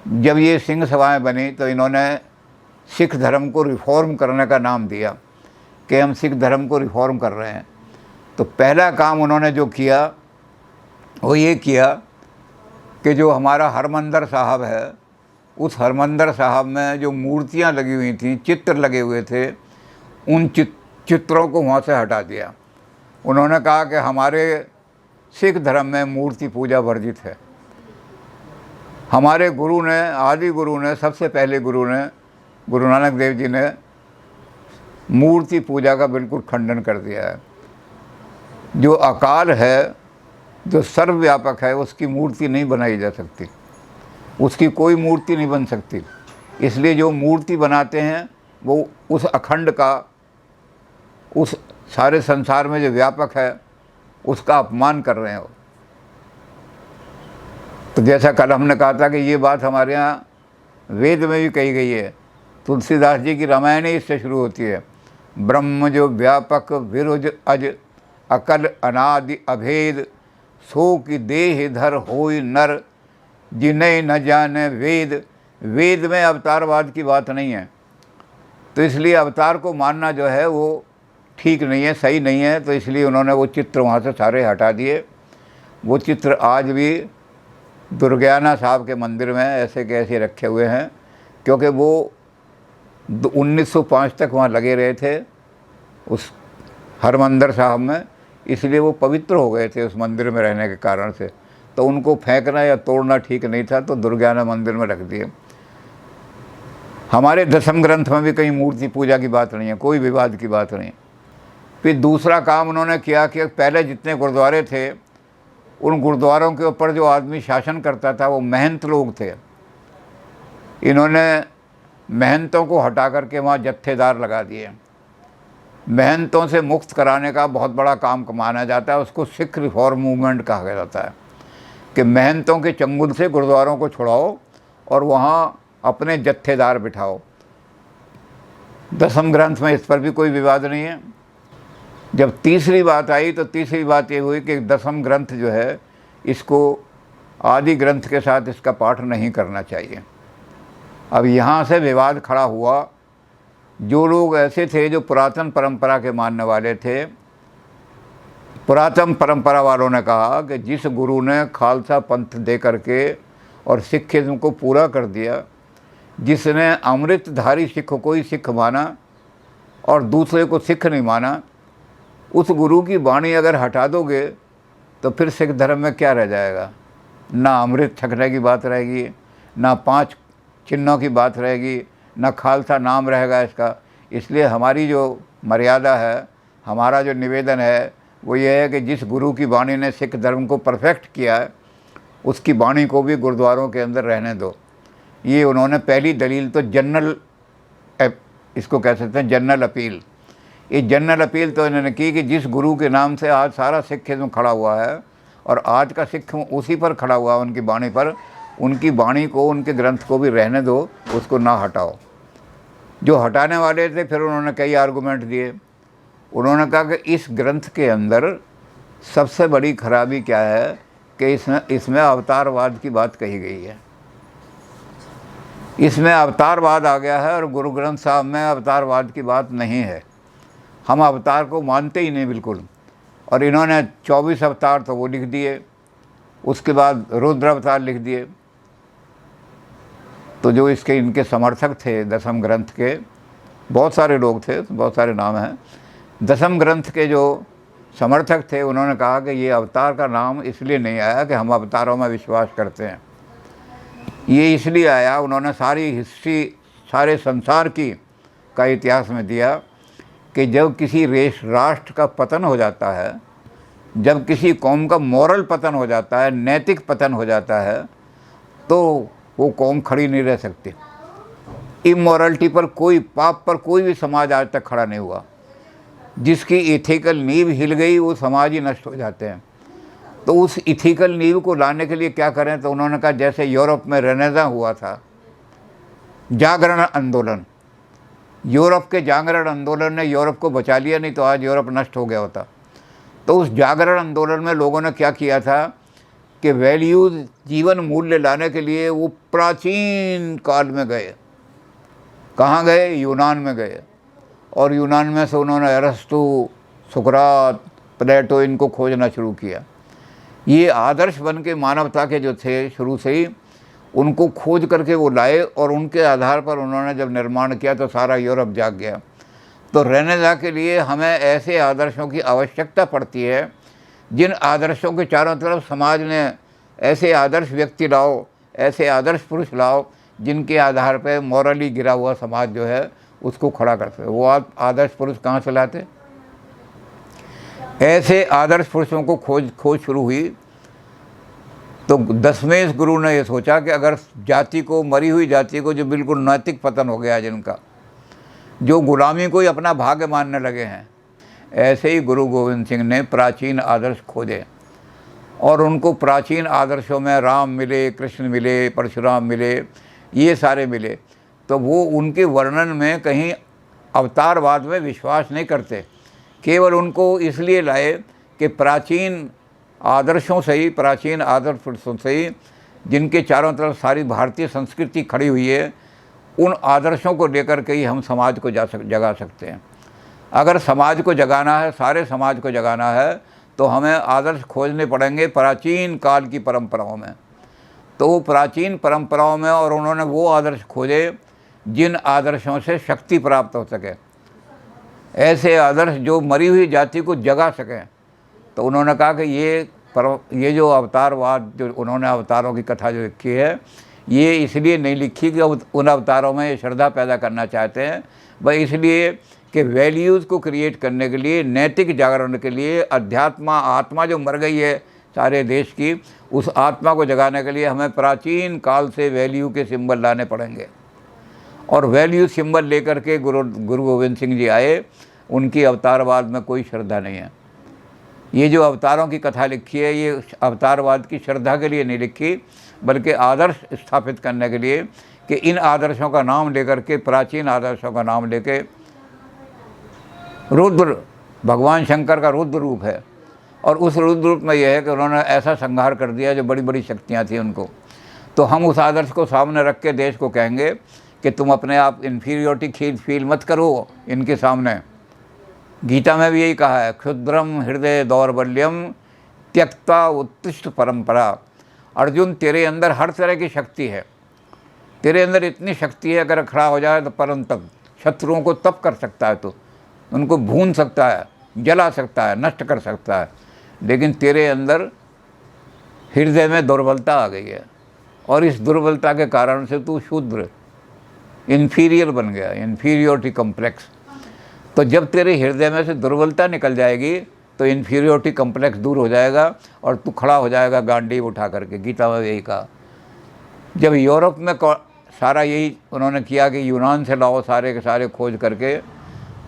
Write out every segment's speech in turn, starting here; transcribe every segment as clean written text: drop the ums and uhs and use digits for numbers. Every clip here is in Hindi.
जब ये सिंह सभाएँ बनी तो इन्होंने सिख धर्म को रिफॉर्म करने का नाम दिया कि हम सिख धर्म को रिफॉर्म कर रहे हैं। तो पहला काम उन्होंने जो किया वो ये किया कि जो हमारा हरमंदिर साहब है, उस हरमंदिर साहब में जो मूर्तियाँ लगी हुई थी, चित्र लगे हुए थे, उन चित्रों को वहाँ से हटा दिया। उन्होंने कहा कि हमारे सिख धर्म में मूर्ति पूजा वर्जित है। हमारे गुरु ने, आदि गुरु ने, सबसे पहले गुरु ने, गुरु नानक देव जी ने मूर्ति पूजा का बिल्कुल खंडन कर दिया है। जो अकाल है, जो सर्वव्यापक है, उसकी मूर्ति नहीं बनाई जा सकती, उसकी कोई मूर्ति नहीं बन सकती। इसलिए जो मूर्ति बनाते हैं वो उस अखंड का, उस सारे संसार में जो व्यापक है, उसका अपमान कर रहे हो। तो जैसा कल हमने कहा था कि ये बात हमारे यहाँ वेद में भी कही गई है। तुलसीदास जी की रामायण ही इससे शुरू होती है। ब्रह्म जो व्यापक विरुज अज अकल अनादि अभेद, सो की देह धर होय नर, जिन्हें न जाने वेद। वेद में अवतारवाद की बात नहीं है, तो इसलिए अवतार को मानना जो है वो ठीक नहीं है, सही नहीं है। तो इसलिए उन्होंने वो चित्र वहाँ से सारे हटा दिए। वो चित्र आज भी दुर्गाना साहब के मंदिर में ऐसे के ऐसे रखे हुए हैं, क्योंकि वो 1905 तक वहाँ लगे रहे थे उस हरमंदिर साहब में, इसलिए वो पवित्र हो गए थे उस मंदिर में रहने के कारण से। तो उनको फेंकना या तोड़ना ठीक नहीं था, तो दुर्गाना मंदिर में रख दिए। हमारे दसम ग्रंथ में भी कहीं मूर्ति पूजा की बात नहीं है, कोई विवाद की बात नहीं। फिर दूसरा काम उन्होंने किया कि पहले जितने गुरुद्वारे थे, उन गुरुद्वारों के ऊपर जो आदमी शासन करता था वो महंत लोग थे। इन्होंने महंतों को हटा करके वहाँ जत्थेदार लगा दिए। महंतों से मुक्त कराने का बहुत बड़ा काम माना जाता है, उसको सिख रिफॉर्म मूवमेंट कहा जाता है कि महंतों के चंगुल से गुरुद्वारों को छुड़ाओ और वहाँ अपने जत्थेदार बिठाओ। दसम ग्रंथ में इस पर भी कोई विवाद नहीं है। जब तीसरी बात आई तो तीसरी बात ये हुई कि दसम ग्रंथ जो है, इसको आदि ग्रंथ के साथ इसका पाठ नहीं करना चाहिए। अब यहाँ से विवाद खड़ा हुआ। जो लोग ऐसे थे जो पुरातन परंपरा के मानने वाले थे, पुरातन परंपरा वालों ने कहा कि जिस गुरु ने खालसा पंथ दे करके और सिखिज्म को पूरा कर दिया, जिसने अमृतधारी सिख को ही सिख माना और दूसरे को सिख नहीं माना, उस गुरु की वाणी अगर हटा दोगे तो फिर सिख धर्म में क्या रह जाएगा? ना अमृत छकने की बात रहेगी, ना 5 चिन्हों की बात रहेगी, ना खालसा नाम रहेगा इसका। इसलिए हमारी जो मर्यादा है, हमारा जो निवेदन है वो ये है कि जिस गुरु की वाणी ने सिख धर्म को परफेक्ट किया है, उसकी वाणी को भी गुरुद्वारों के अंदर रहने दो। ये उन्होंने पहली दलील तो जनरल, इसको कह सकते हैं जनरल अपील, ये जनरल अपील तो इन्होंने की कि जिस गुरु के नाम से आज सारा सिखिज्म खड़ा हुआ है और आज का सिख उसी पर खड़ा हुआ है, उनकी वाणी पर, उनकी वाणी को, उनके ग्रंथ को भी रहने दो, उसको ना हटाओ। जो हटाने वाले थे फिर उन्होंने कई आर्गूमेंट दिए। उन्होंने कहा कि इस ग्रंथ के अंदर सबसे बड़ी खराबी क्या है कि इसमें अवतारवाद की बात कही गई है। इसमें अवतारवाद आ गया है और गुरु ग्रंथ साहब में अवतारवाद की बात नहीं है। हम अवतार को मानते ही नहीं बिल्कुल। और इन्होंने 24 अवतार तो वो लिख दिए, उसके बाद रुद्र अवतार लिख दिए। तो जो इसके इनके समर्थक थे दसम ग्रंथ के, बहुत सारे लोग थे, बहुत सारे नाम हैं। दसम ग्रंथ के जो समर्थक थे उन्होंने कहा कि ये अवतार का नाम इसलिए नहीं आया कि हम अवतारों में विश्वास करते हैं, ये इसलिए आया, उन्होंने सारी हिस्ट्री, सारे संसार की का इतिहास में दिया कि जब किसी राष्ट्र का पतन हो जाता है, जब किसी कौम का मॉरल पतन हो जाता है, नैतिक पतन हो जाता है, तो वो कौम खड़ी नहीं रह सकती। इमोरलिटी पर, कोई पाप पर कोई भी समाज आज तक खड़ा नहीं हुआ। जिसकी इथिकल नींव हिल गई वो समाज ही नष्ट हो जाते हैं। तो उस इथिकल नींव को लाने के लिए क्या करें? तो उन्होंने कहा जैसे यूरोप में रेनेसा हुआ था, जागरण आंदोलन, यूरोप के जागरण आंदोलन ने यूरोप को बचा लिया, नहीं तो आज यूरोप नष्ट हो गया होता। तो उस जागरण आंदोलन में लोगों ने क्या किया था कि वैल्यूज़ जीवन मूल्य लाने के लिए वो प्राचीन काल में गए। कहाँ गए? यूनान में गए। और यूनान में से उन्होंने अरस्तु, सुकरात, प्लेटो इनको खोजना शुरू किया। ये आदर्श बन के मानवता के जो थे शुरू से ही, उनको खोज करके वो लाए और उनके आधार पर उन्होंने जब निर्माण किया तो सारा यूरोप जाग गया। तो रहने के लिए हमें ऐसे आदर्शों की आवश्यकता पड़ती है, जिन आदर्शों के चारों तरफ समाज ने ऐसे आदर्श व्यक्ति लाओ, ऐसे आदर्श पुरुष लाओ, जिनके आधार पर मॉरली गिरा हुआ समाज जो है उसको खड़ा करते। वो आदर्श पुरुष कहाँ से लाते? ऐसे आदर्श पुरुषों को खोज शुरू हुई। तो दशमेश गुरु ने ये सोचा कि अगर जाति को, मरी हुई जाति को, जो बिल्कुल नैतिक पतन हो गया जिनका, जो गुलामी को ही अपना भाग्य मानने लगे हैं, ऐसे ही गुरु गोविंद सिंह ने प्राचीन आदर्श खोजे और उनको प्राचीन आदर्शों में राम मिले, कृष्ण मिले, परशुराम मिले, ये सारे मिले। तो वो उनके वर्णन में कहीं अवतारवाद में विश्वास नहीं करते, केवल उनको इसलिए लाए कि प्राचीन आदर्शों से ही, प्राचीन आदर्श पुरुषों से ही, जिनके चारों तरफ सारी भारतीय संस्कृति खड़ी हुई है, उन आदर्शों को लेकर के ही हम समाज को जगा सकते हैं। अगर समाज को जगाना है, सारे समाज को जगाना है, तो हमें आदर्श खोजने पड़ेंगे प्राचीन काल की परंपराओं में। तो वो प्राचीन परंपराओं में, और उन्होंने वो आदर्श खोजे जिन आदर्शों से शक्ति प्राप्त हो सके, ऐसे आदर्श जो मरी हुई जाति को जगा सकें। तो उन्होंने कहा कि ये जो अवतारवाद, जो उन्होंने अवतारों की कथा जो लिखी है, ये इसलिए नहीं लिखी कि उन अवतारों में ये श्रद्धा पैदा करना चाहते हैं, भाई इसलिए कि वैल्यूज़ को क्रिएट करने के लिए, नैतिक जागरण के लिए, आत्मा जो मर गई है सारे देश की, उस आत्मा को जगाने के लिए हमें प्राचीन काल से वैल्यू के सिंबल लाने पड़ेंगे। और वैल्यू सिंबल लेकर के गुरु गोविंद सिंह जी आए। उनकी अवतारवाद में कोई श्रद्धा नहीं है। ये जो अवतारों की कथा लिखी है, ये अवतारवाद की श्रद्धा के लिए नहीं लिखी, बल्कि आदर्श स्थापित करने के लिए, कि इन आदर्शों का नाम लेकर के, प्राचीन आदर्शों का नाम लेके, रुद्र, भगवान शंकर का रुद्र रूप है, और उस रुद्र रूप में यह है कि उन्होंने ऐसा संहार कर दिया जो बड़ी बड़ी शक्तियाँ थी उनको। तो हम उस आदर्श को सामने रख के देश को कहेंगे कि तुम अपने आप इन्फीरियोरिटी फील मत करो इनके सामने। गीता में भी यही कहा है, क्षुद्रम हृदय दौर्बल्यम त्यक्ता उत्तिष्ठ परंपरा। अर्जुन, तेरे अंदर हर तरह की शक्ति है, तेरे अंदर इतनी शक्ति है, अगर खड़ा हो जाए तो परम तप, शत्रुओं को तप कर सकता है, तो उनको भून सकता है, जला सकता है, नष्ट कर सकता है। लेकिन तेरे अंदर हृदय में दुर्बलता आ गई है, और इस दुर्बलता के कारण से तू शूद्र, इन्फीरियर बन गया, इन्फीरियोरिटी कम्प्लेक्स। तो जब तेरे हृदय में से दुर्बलता निकल जाएगी तो इन्फीरियोरिटी कम्प्लेक्स दूर हो जाएगा और तू खड़ा हो जाएगा गांडीव उठा करके। गीता में यही कहा। जब यूरोप में सारा यही उन्होंने किया कि यूनान से लाओ सारे के सारे खोज करके,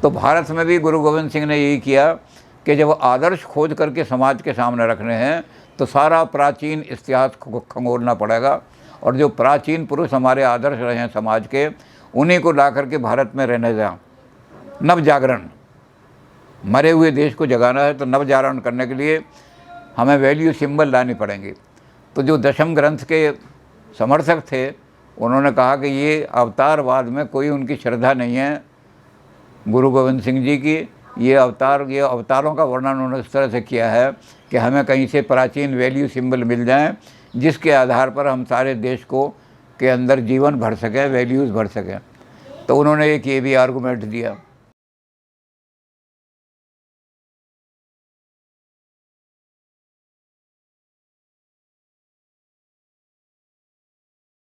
तो भारत में भी गुरु गोविंद सिंह ने यही किया कि जब आदर्श खोज करके समाज के सामने रखने हैं तो सारा प्राचीन इतिहास को खंगोलना पड़ेगा, और जो प्राचीन पुरुष हमारे आदर्श रहे हैं समाज के, उन्हीं को ला करके भारत में रहने दें। नव जागरण, मरे हुए देश को जगाना है तो नव जागरण करने के लिए हमें वैल्यू सिंबल लानी पड़ेंगी। तो जो दशम ग्रंथ के समर्थक थे, उन्होंने कहा कि ये अवतारवाद में कोई उनकी श्रद्धा नहीं है गुरु गोविंद सिंह जी की। ये अवतारों का वर्णन उन्होंने इस तरह से किया है कि हमें कहीं से प्राचीन वैल्यू सिंबल मिल जाएं, जिसके आधार पर हम सारे देश को के अंदर जीवन भर सकें, वैल्यूज़ भर सकें। तो उन्होंने एक ये भी आर्गूमेंट दिया।